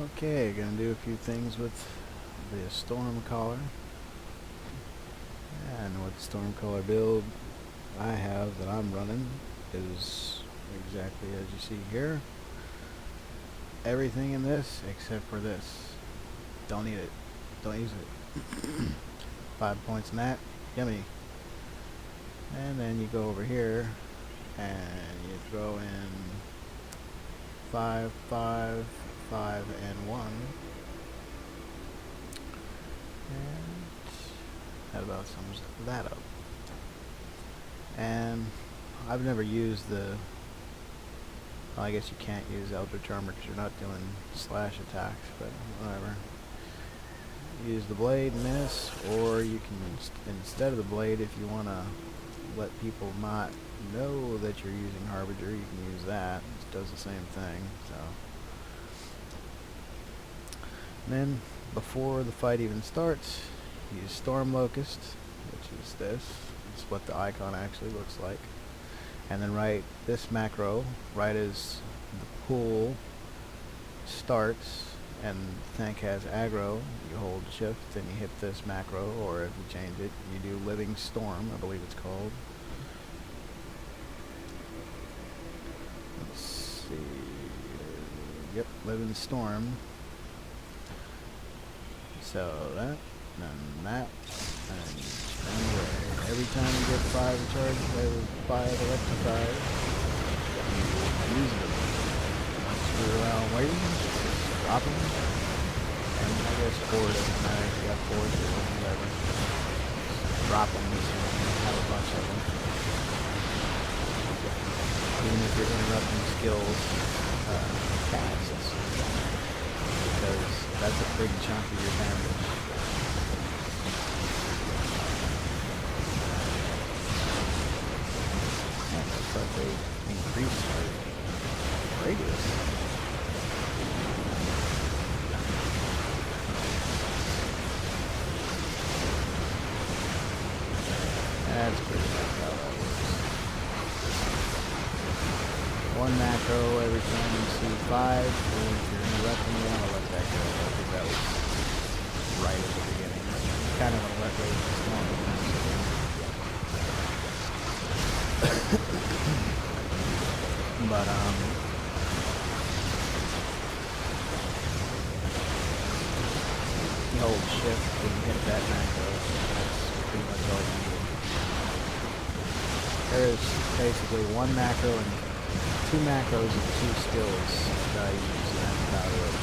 Okay, gonna do a few things with the Stormcaller. And what the Stormcaller build I have that I'm running is exactly as you see here. Everything in this except for this. Don't need it. Don't use it. 5 points in that. Yummy. And then you go over here and you throw in 5, 5, 5, and 1. And that about sums that up. And I've never used the... Well, I guess you can't use Eldritch Armor because you're not doing slash attacks, but whatever. Use the blade, miss, or you can, instead of the blade, if you want to let people not know that you're using Harbinger, you can use that. It does the same thing. So, and then before the fight even starts, use Storm Locust, which is this. It's what the icon actually looks like. And then write this macro right as the pool starts and the tank has aggro, you hold shift and you hit this macro, or if you change it, you do Living Storm, I believe it's called. Let's see. Yep, Living Storm. So that, and that, and anyway, every time you get 5 charged by 5 electrified, you use them. Once you're around waiting, drop them. And I guess 4 doesn't matter if you got 4 or whatever. Drop them so you have a bunch of them. Even if you're interrupting skills, casts, because that's a big chunk of your damage. But they increase our radius. That's pretty much how that works. 1 macro every time you see 5, and if you're interrupting, you want to let that go, because that was right at the beginning. You kind of want to let those storm but you hold shift when you hit that macro, that's pretty much all you need. There's basically 1 macro and 2 macros and 2 skills that I use, and that's about it.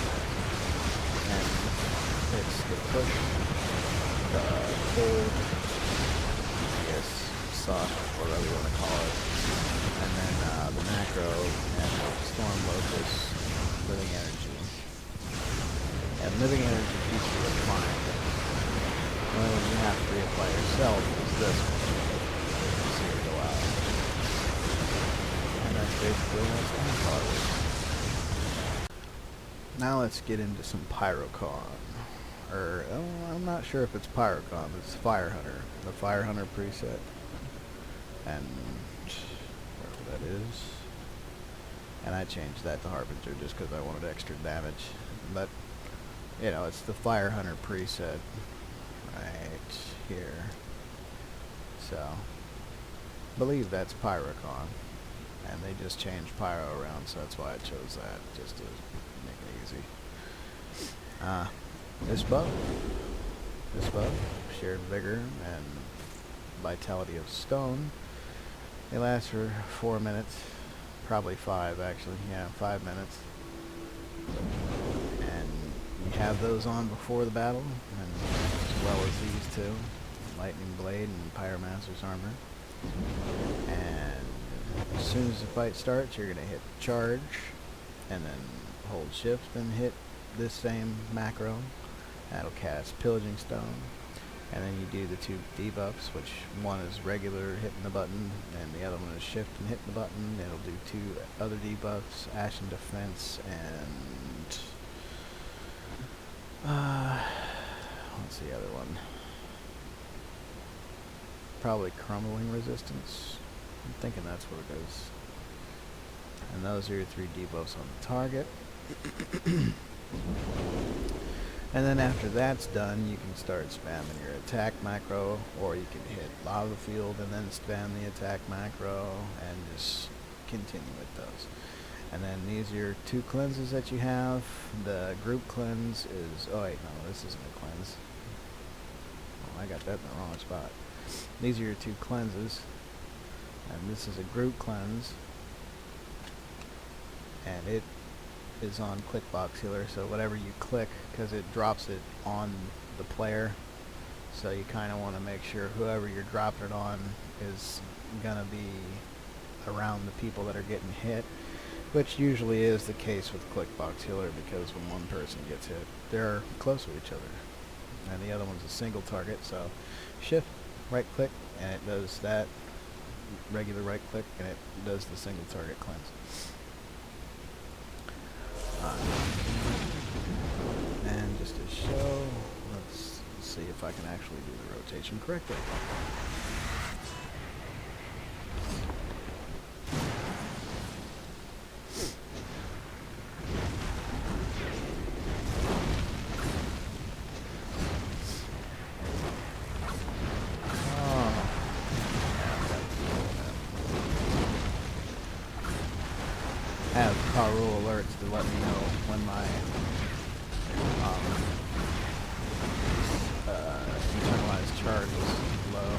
And it's the push, the pull, I guess, soft, whatever you want to call it. And then the macro and Storm Locust, Living Energy. And Living Energy keeps you applying. The only one you have to reapply yourself is this one. See it go out. And that's basically what Stormcaller is. Now let's get into some Pyrochon. Or, I'm not sure if it's Pyrochon, but it's Firehunter. The Firehunter preset. And that is, and I changed that to Harbinger just because I wanted extra damage, but you know, it's the Firehunter preset right here, so I believe that's Pyrochon, and they just changed Pyro around, so that's why I chose that, just to make it easy. This buff, Shared Vigor and Vitality of Stone. They last for 4 minutes, probably 5 actually, yeah, 5 minutes. And you have those on before the battle, and as well as these two, Lightning Blade and Pyromancer's Armor. And as soon as the fight starts, you're going to hit charge, and then hold shift and hit this same macro. That'll cast Pillaging Stone. And then you do the 2 debuffs, which one is regular hitting the button, and the other one is shift and hitting the button. It'll do 2 other debuffs, Ashen Defense, and what's the other one? Probably Crumbling Resistance. I'm thinking that's what it is. And those are your 3 debuffs on the target. And then after that's done, you can start spamming your attack macro, or you can hit lava field and then spam the attack macro and just continue with those. And then these are your 2 cleanses that you have. The group cleanse is, oh wait, no, this isn't a cleanse. Oh, I got that in the wrong spot. These are your 2 cleanses. And this is a group cleanse. And it is on Clickbox Healer, so whatever you click, because it drops it on the player, so you kind of want to make sure whoever you're dropping it on is gonna be around the people that are getting hit, which usually is the case with Clickbox Healer, because when one person gets hit, they're close to each other, and the other one's a single target. So shift right click and it does that, regular right click and it does the single target cleanse. And just to show, let's see if I can actually do the rotation correctly. Have Karul alerts to let me know when my internalized charge is low.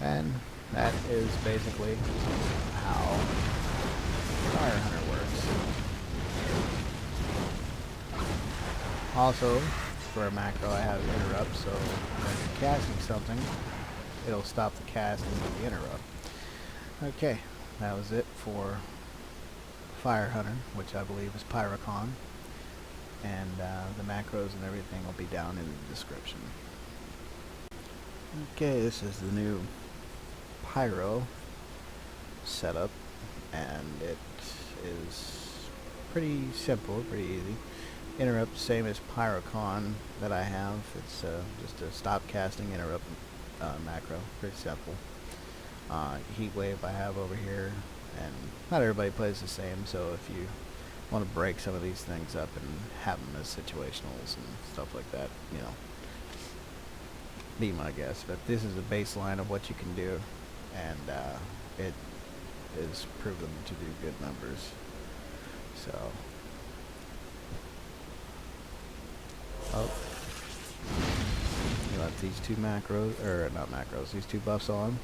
And that is basically how Firehunter works. Also, for a macro, I have interrupt, so when you're casting something, it'll stop the cast and do the interrupt. Okay, that was it for Firehunter, which I believe is Pyrochon, and the macros and everything will be down in the description. Okay, this is the new Pyro setup, and it is pretty simple, pretty easy. Interrupt, same as Pyrochon that I have. It's just a stop casting interrupt macro, pretty simple. Heat wave I have over here, and not everybody plays the same, so if you want to break some of these things up and have them as situationals and stuff like that, you know, be my guest. But this is a baseline of what you can do, and it is proven to do good numbers. So, you let these 2 macros, or not macros, these 2 buffs on,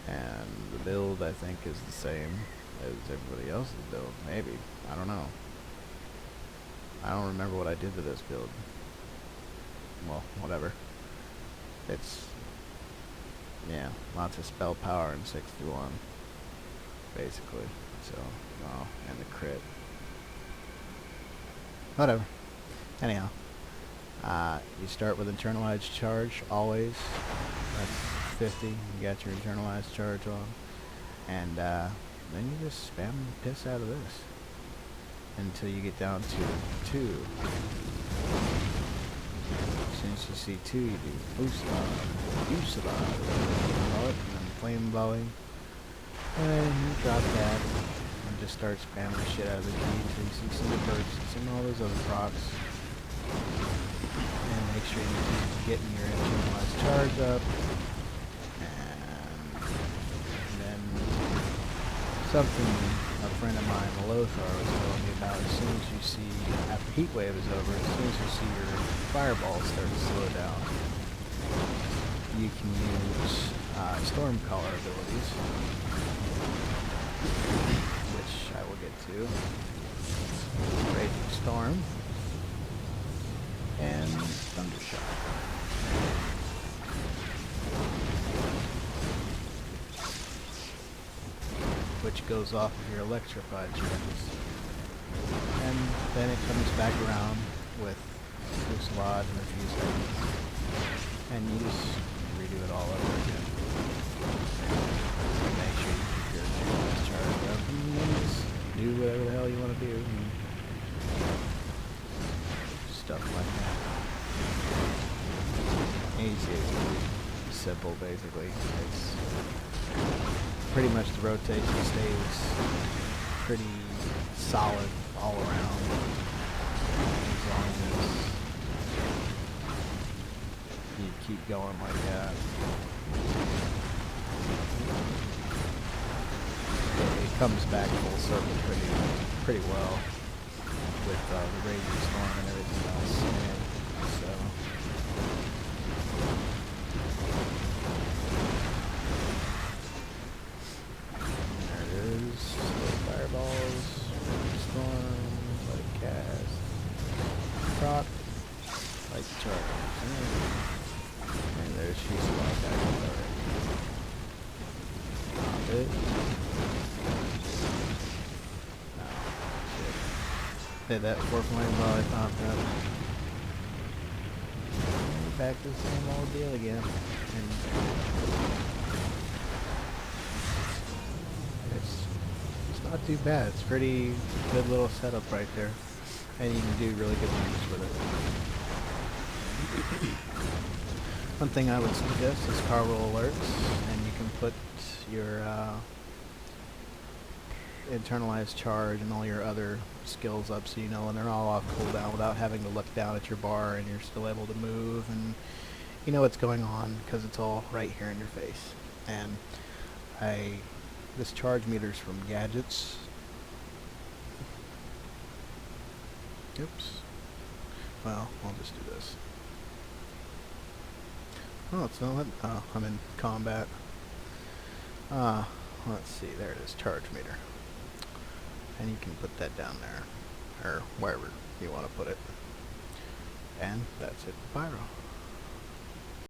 and the build I think is the same as everybody else's build. Maybe, I don't know. I don't remember what I did to this build. Well, whatever. It's, yeah, lots of spell power and 61, basically. So, oh, and the crit. Whatever. Anyhow, you start with internalized charge always. That's 50. You got your internalized charge on, and then you just spam the piss out of this until you get down to 2. As soon as you see 2, you do Fusillade, and then flame volley, and then you drop that and just start spamming the shit out of the key until you see some of the bursts and all those other procs. And make sure you keep getting your internalized charge up. And then something a friend of mine, Lothar, was telling me about, as soon as you see, after heat wave is over, as soon as you see your fireball start to slow down, you can use Stormcaller abilities, which I will get to. Raging Storm and Thundershock. Which goes off of your electrified charges. And then it comes back around with Fusillade and the Fusillade. And you just redo it all over again. Make sure you keep your internalized charge up and then just do whatever the hell you want to do. And simple, basically. It's pretty much the rotation stays pretty solid all around, as long as you keep going like that. It comes back full circle pretty well with the Raging Storm and everything else. And so there it is. Fireballs, Storm, like cast, proc, like charge, and there's she's like that already. Pop it. Did that 4 flame while I popped up. Back to the same old deal again. And it's not too bad. It's pretty good little setup right there. And you can do really good things with it. One thing I would suggest is car roll alerts, and you can put your internalized charge and all your other skills up, so you know when they're all off cooldown without having to look down at your bar, and you're still able to move and you know what's going on because it's all right here in your face. And this charge meter's from Gadgets. Oops. Well, I'll just do this. Oh, it's not. Oh, I'm in combat. Let's see. There it is. Charge meter. And you can put that down there, or wherever you want to put it. And that's it for Pyro.